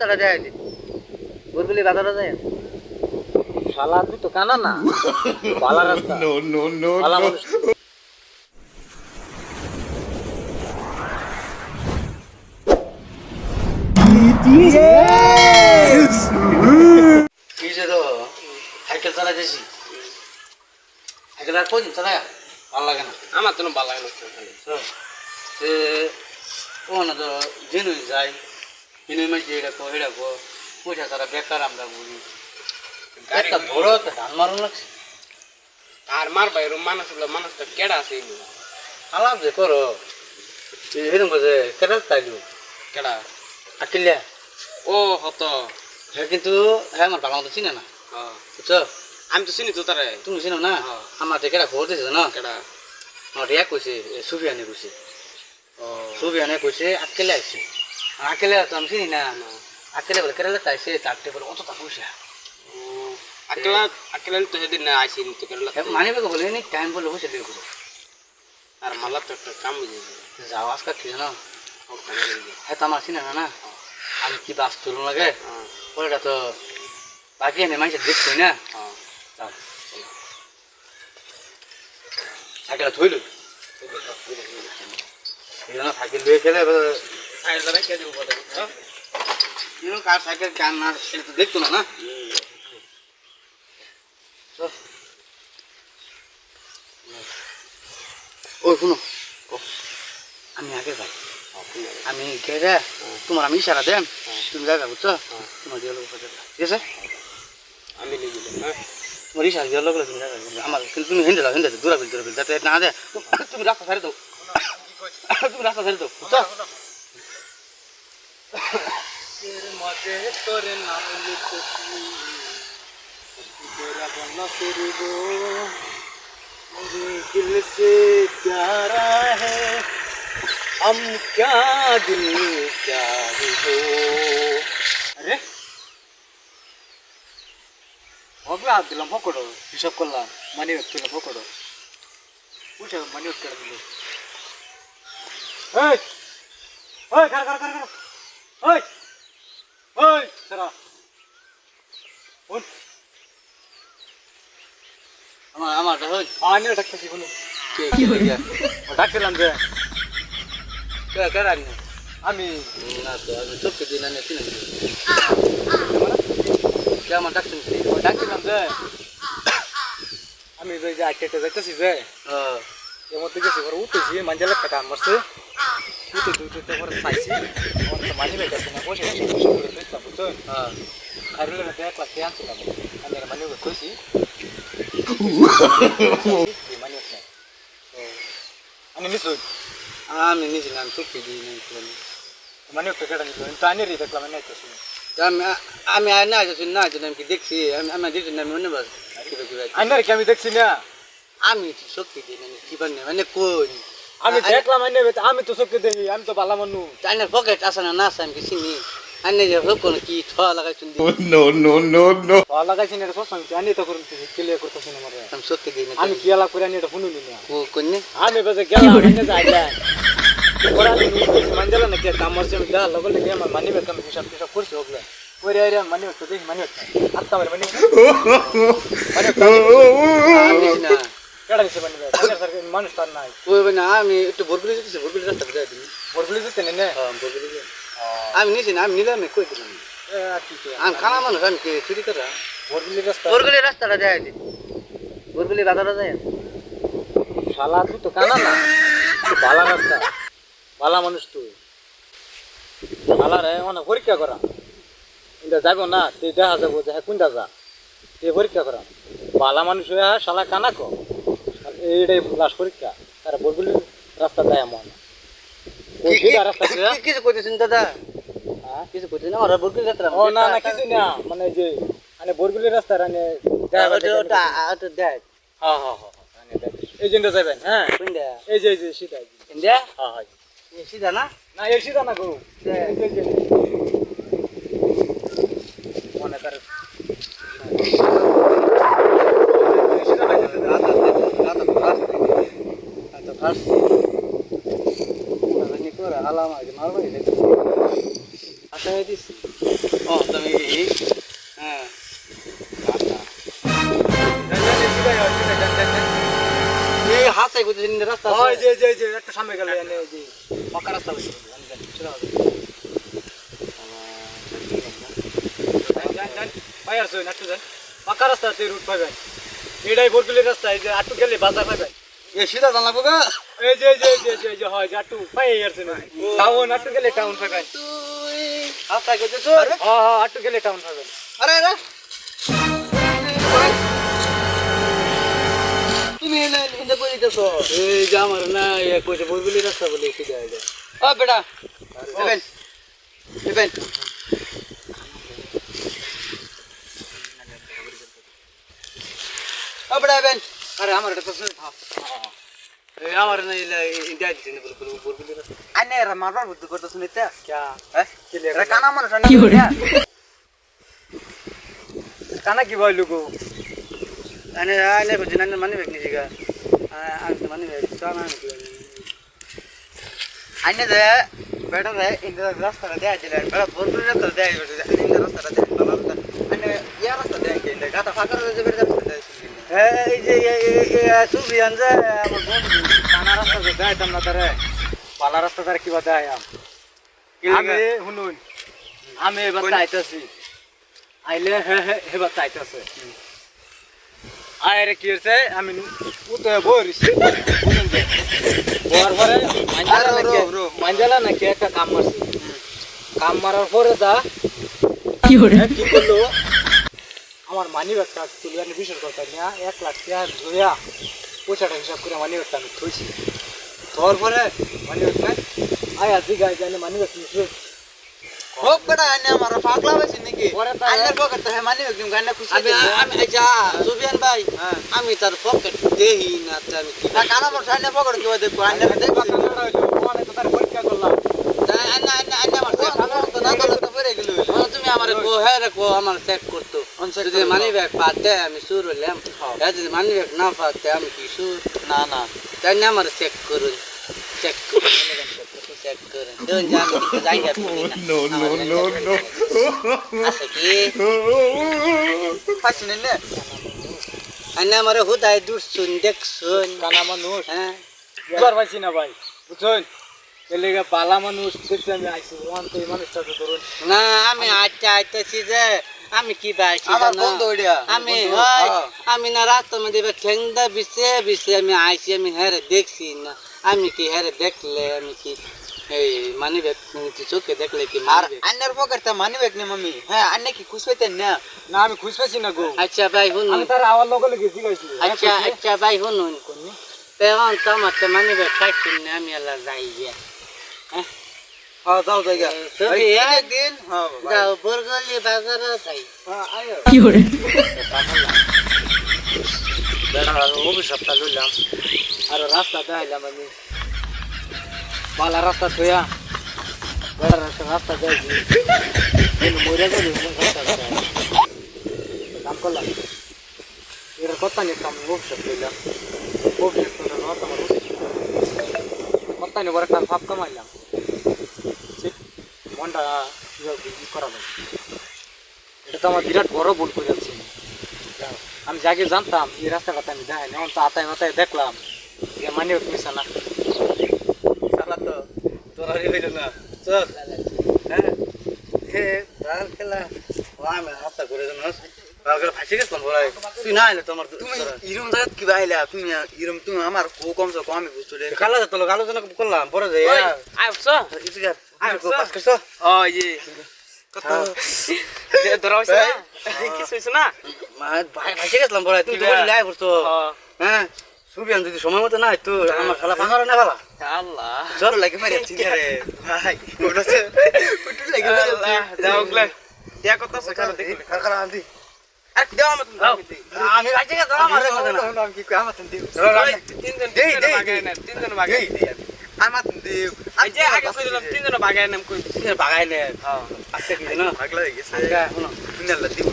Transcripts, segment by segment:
রাস্তাটা দেখাই দিন বরগুলি বাজারে যায় শালা তুই তো কানা না বালা রাস্তা No, no, no, বালা no. মানুষ কি যে তো সাইকেল চালাইতেছি সাইকেল আর কদিন চালায় ভালো লাগে না আমার তো ভালো লাগে না তে ও না তো জেনুই যাই জেনুই মাঝে এটা পয়সা তারা বেকার আমরা বলি একটা বড় একটা ধান মারুন লাগছে আর মার ভাই মানুষটা কেডা আছে আলাপ যে করো এরকম করে কেটে তাইলো কেডা আকিল্লা ও হতো হ্যাঁ কিন্তু হ্যাঁ আমার ভালো মতো চিনে না বুঝছো আমি তো চিনি তো তারে তুমি চিনো না আমার তো কেটা খবর দিয়েছে না কেডা আমার এক কইছে সুফিয়ানে কইছে সুফিয়ানে কইছে আকেলে আসছে আকেলে তো আমি চিনি না আকেলে বলে কেরালে তাইছে চারটে বলে অত টাকা পয়সা আকেলা তো সেদিন না আইসিনি তো কেডা মানে বলে নি টাইম বলে বসে দিয়ে করো আর মালা তো একটা কাম বুঝে যাও আজকে কি জানো হ্যাঁ তো আমার চিনে না না আমি কি বাস তুলুন লাগে ওটা তো বাকি এনে মানুষের দেখছই না সাইকেল থইল সাইকেল লুয়ে খেলে কার সাইকেল কার না সেটা তো দেখতো না না ওই শুনো আমি আগে যাই আমি গেলে তোমার আমি ইশারা দেন তুমি যাবে বুঝছো তোমার দিয়ে লোক ঠিক আছে আমি লিখে দিলাম তোমার ইশারা দিয়ে লোক তুমি যাবে আমার কিন্তু তুমি হিন্দে যাও দূরা বিল যাতে না দে তুমি রাস্তা ছাড়ে দাও তুমি রাস্তা ছাড়ে দাও বুঝছো মতে তোর নাম লিখছি तेरा बनना तेरे वो मुझे दिल से प्यारा है हम क्या दिल क्या हो अरे হবে হাত দিলাম পকড়ো হিসাব করলাম মানি ব্যাগ ছিল পকড়ো উঠে মানি ব্যাগ করে দিল এই ওই কার কার কার কার ওই ওই সারা ওই আমারটা হই আনি ডাকতেছি বলো কি হই গিয়া ডাকছিলাম যে কে রাখনি আমি না তো আমি চোখে দিন না চিনি কে আমার ডাকছেন ডাকছিলাম যে আমি যে আইটেতে যাইতেছি যে এর মধ্যে গেছি ঘরে উঠেছি মাঞ্জালে কাটা মারছে উঠে করে খাইছি মানি বেটা না বসে বুঝছো খাইলে না এক লাখ টাকা আনছিলাম আমি মানি বেটা কইছি মানি বেটা আমি নিশ্চয় আমি নিয়েছিলাম চোখে দিই মানি বেটা কেটে নিল তো আনি রে দেখলাম না তো আমি না যাচ্ছি না আমি কি দেখছি আমি দেখছি না আমি অন্য বাস আইনার কি আমি দেখছি না আমি চোখে দিই কি পারি মানে কই আমি দেখলাম আইনে আমি তো চোখে দেখি আমি তো ভালো মানুষ চাইনার পকেট আছে না না আমি কি চিনি আইনে যে হোক কোন কি ঠা লাগাইছেন No, no, no, no. ভালো লাগাইছি না তো আমি আনি তো করতে ক্লিয়ার করতেছি না মারে আমি চোখে দিই না আমি কি আলা করে আনি এটা শুনুনি না ও কোনে আমি বাজে গেলাম আইনে যাইলা ওরা মঞ্জলা নাকি কাম করছে আমি গেল লগলে গিয়ে আমার মানি বেক আমি হিসাব হিসাব করছি ওগুলা ওরে আরে মানি বেক তো দেখি মানি বেক আত্তা মারে মানি না কেডা দিছে মানি বেক সরকার মানুষ তার নাই ওই না আমি একটু বরগুলি যেতেছি বরগুলি রাস্তা যাই দিই বরগুলি যেতে নে হ্যাঁ বরগুলি আমি নিছি না আমি নিলাম কই দিলাম আমি খানা মানুষ আমি কি চুরি করা বরগুলি রাস্তাটা যাই দিই বরগুলি বাজারে যায় শালা তুই তো কানা না বালা রাস্তা বালা মানুষ তুই শালা রে মানে পরীক্ষা করা ইন্দা যাব না তুই দেখা যাবো যে কোনটা যা তুই পরীক্ষা করা বালা মানুষ হয়ে শালা কানা কো এইটাই লাস্ট পরীক্ষা আর বরগুলি রাস্তা যায় এমন রাস্তা কিছু কইতেছেন দাদা কিছু কইতেছেন আমার বরগুলি রাস্তা ও না না কিছু না মানে যে মানে বরগুলি রাস্তা রানে ওটা দেখ হ্যাঁ হ্যাঁ হ্যাঁ এই যে যাবেন হ্যাঁ কোনটা এই যে সিধা ইন্ডিয়া হ্যাঁ হ্যাঁ সিধা না না এই সিধা না গো মনে করে আলাম আগে মারবো এটা আশা দিছি ও তুমি হ্যাঁ এই হাতে কোথায় রাস্তা ওই যে যে যে একটা সামনে গেল এনে যে পাকা রাস্তা হইছে ভাই আসো নাটু যান পাকা রাস্তাতে রুট পাবেন এটাই বরগুলির রাস্তা এই যে আটু গেলে বাজার পাবেন এ সিধা জানা গো এই যে যে যে যে যে হয় আটু পাই আসছে না টাউন আটু গেলে টাউন পাবেন তুই হাতে কোথায় হ্যাঁ হ্যাঁ আটু গেলে টাউন পাবেন আরে আরে তুমি এনে ইন্দে কই দিতেছো এই যে আমার না এ কইছে বরগুলির রাস্তা বলে সিধা এটা ও বেটা ইভেন ইভেন ও বেটা ইভেন আরে আমার এটা তো এই আমার না ইন্ডিয়া দিনে বলবুলি রাস্তা আনে রা মারবার বুদ্ধি করতে শুনিতে क्या হ্যাঁ এটা কানা মানুষ কি হরে কানা কি বইলু গো আনে আনে কো জিনানে মানে বেক নিজিগা আমি মানে বেক সানা আনে দে বেটা দে ইন্দা রাস্তা দে আইলে বেটা বলবুলি রাস্তা দে ইন্দা রাস্তা দে বাবা আনে ইয়া রাস্তা দে ইন্দা গাতা ফাকার দে বেটা রাস্তা দে এই যে সুবিয়ান যে আমার বন্ধু কানা রাস্তা যে যাইতাম না তারে পালা রাস্তা তারে কি বাদে আয়াম আমি শুনুন আমি এবার চাইতেছি আইলে হে হে এবার চাইতেছে আরে কি হচ্ছে আমি উঠে বইছি বর পরে মাঞ্জালা নাকি একটা কাম মারছি কাম মারার পরে দা কি করলো আমার মানি ব্যাগটা তুলে আমি বিশেষ করতাম না 1 লাখ টাকা ধরিয়া পয়সাটা হিসাব করে মানি ব্যাগটা আমি থইছি তোর পরে মানি ব্যাগটা আয়া দিগাই জানে মানি ব্যাগ নিছে হোক বেটা আনে আমার পাগলা হইছে নাকি আনে পকেট হে মানে একদম গান্না খুশি আমি আচ্ছা সুবিয়ান ভাই আমি তার পকেট দেহি না আমি কি না কানা মোর সামনে পকেট কি দেখো আনে দেখছি মানে তো তার পরীক্ষা করলাম আনে আমার চেক তো না করলে তো পড়ে গেল তুমি আমারে কো হে রে কো আমার চেক করতো যদি মানি ব্যাগ পাতে আমি সুর হলাম যদি মানি ব্যাগ না পাতে আমি কি সুর না না তাই না আমার চেক করুন চেক করুন চেক করুন দেখুন যে আমি কিছু যাই না No, no, no, no. আচ্ছা কি পাচ্ছি না আনে আমারে হুদায় দুরছুন দেখছুন কানা মানুষ হ্যাঁ এবার পাইছি না ভাই বুঝছেন এলেগা পালা মানুষ দেখছি আমি আইছি ওয়ান তো এই মানুষটা তো ধরুন না আমি আইতেছি যে আমি কি পাইছি আমার বন্ধু ওইটা আমি আমি না রাস্তার মধ্যে ঠেংদা বিছে আমি আইছি আমি হেরে দেখছি না আমি কি হেরে দেখলে আমি কি এই মানি ব্যাগ চোখে দেখলে কি আর আন্নার পকেটটা মানি ব্যাগ নে মামি হ্যাঁ আন্নে কি খুশ পাইতেন না না আমি খুশ পাইছি না গো আচ্ছা ভাই শুনুন আমি তার আওয়াজ লগে গেছি গাইছি আচ্ছা ভাই শুনুন তেমন তো আমার তো মানি ব্যাগ খাইছি না আমি আল্লাহ যাই গিয়া হ্যাঁ যাও জায়গা তুমি একদিন হ্যাঁ যাও বরগলি বাজারে যাই আয়ো কি hore বেড়া অভিশাপটা লইলাম আর রাস্তা দেখাইলাম আমি বালা রাস্তা থইয়া বেড়া রাস্তা যাইছি মরে যাবে কাম করলাম এর কথা নিয়ে কাম অভিশাপ লইলাম অভিশাপটা নয় আমার কথা নিয়ে বড় কাম ভাব কামাইলাম মনটা করা যায় এটা তো আমার বিরাট বড় ভুল করে যাচ্ছি আমি যাকে জানতাম এই রাস্তাঘাটে আমি দেখাই না তো আতায় মাথায় দেখলাম যে মানে মিশা না সালা তো তোরা হইল না চল হ্যাঁ হে রাল খেলা ও আমি হাসা করে জানো বাগল ফাঁসি গেছিলাম বলাই তুই না আইলে তোমার তুমি ইরম জায়গা কি বাইলা তুমি ইরম তুমি আমার কমছে কম আমি বুঝছো রে খালা তো আলোচনা করলাম বড় যে আইছ ইসগার আমি কো পাস করছো ও ই কত ধরাইছ না কিছু হইছ না মা ভাই ফাঁসি গেছিলাম বলাই তুমি তো বলি লাই করছো হ্যাঁ সুবিয়ান যদি সময় মতো না তো আমার খালা ভাঙার না ভালা আল্লাহ জ্বর লাগে মারি চিনি রে ভাই কোটাছে কোটু লাগে আল্লাহ যাওগলে ইয়া কথা সকালে দেখি খালা আন্দি আর দেও আমাকে আমি ফাঁসি গেছিলাম আমার কথা না আমি কি কই আমাকে দিও তিনজন তিনজন বাগাই আমার দিও এই যে আগে কই দিলাম তিনজন বাগাই নাম কই বাগাই নে আজকে কি জানো পাগলা হয়ে গেছে আজকে শুনো তিনজন দিব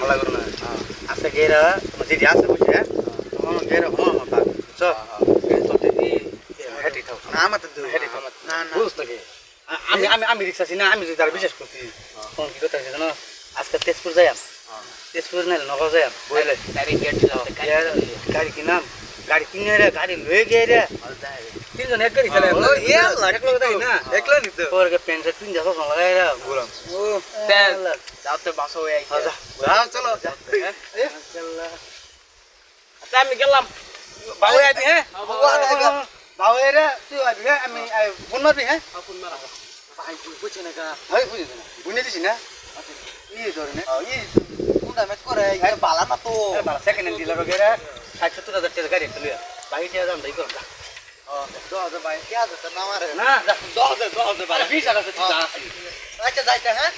ভালো করো না আজকে গেরা তোমার দিদি আছে বুঝছে তোমার গেরা হো আমার পাক চল তো দিদি হেঁটে থাও না আমার তো হেঁটে থাও না না বুঝছ নাকি আমি রিক্সা আছি না আমি যদি তার বিশেষ করছি কোন কি কথা জানো আজকে তেজপুর যাইম তেজপুর নাইলে নগাঁও যাইম বুঝলে গাড়ি কিনাম গাড়ি কিনে রে গাড়ি লয়ে গিয়ে রে তিনজন এক গাড়ি চালাই একলা নিতে পরে প্যান্ট শার্ট পিন যাবো লাগাই রে ঘুরাম ও যাতে বাসা হয়ে আইছে চলো আচ্ছা আমি গেলাম বাবু আইবি হ্যাঁ বাবু রে তুই আইবি হ্যাঁ আমি ফোন মারবি হ্যাঁ ফোন মারা ভাই বুঝছ না কা ভাই বুঝছ না বুঝনে দিছি না ই ধরে না ই কোনটা ম্যাচ করে বালা না তো বালা সেকেন্ড হ্যান্ড ডিলার वगैरह 60-70,000 টাকা গাড়ি তুই ভাই টিয়া দাম দেই করম 10,000 ভাই কে আছে তোর নাম আর না 10,000 ভাই 20,000 আচ্ছা যাইতে হ্যাঁ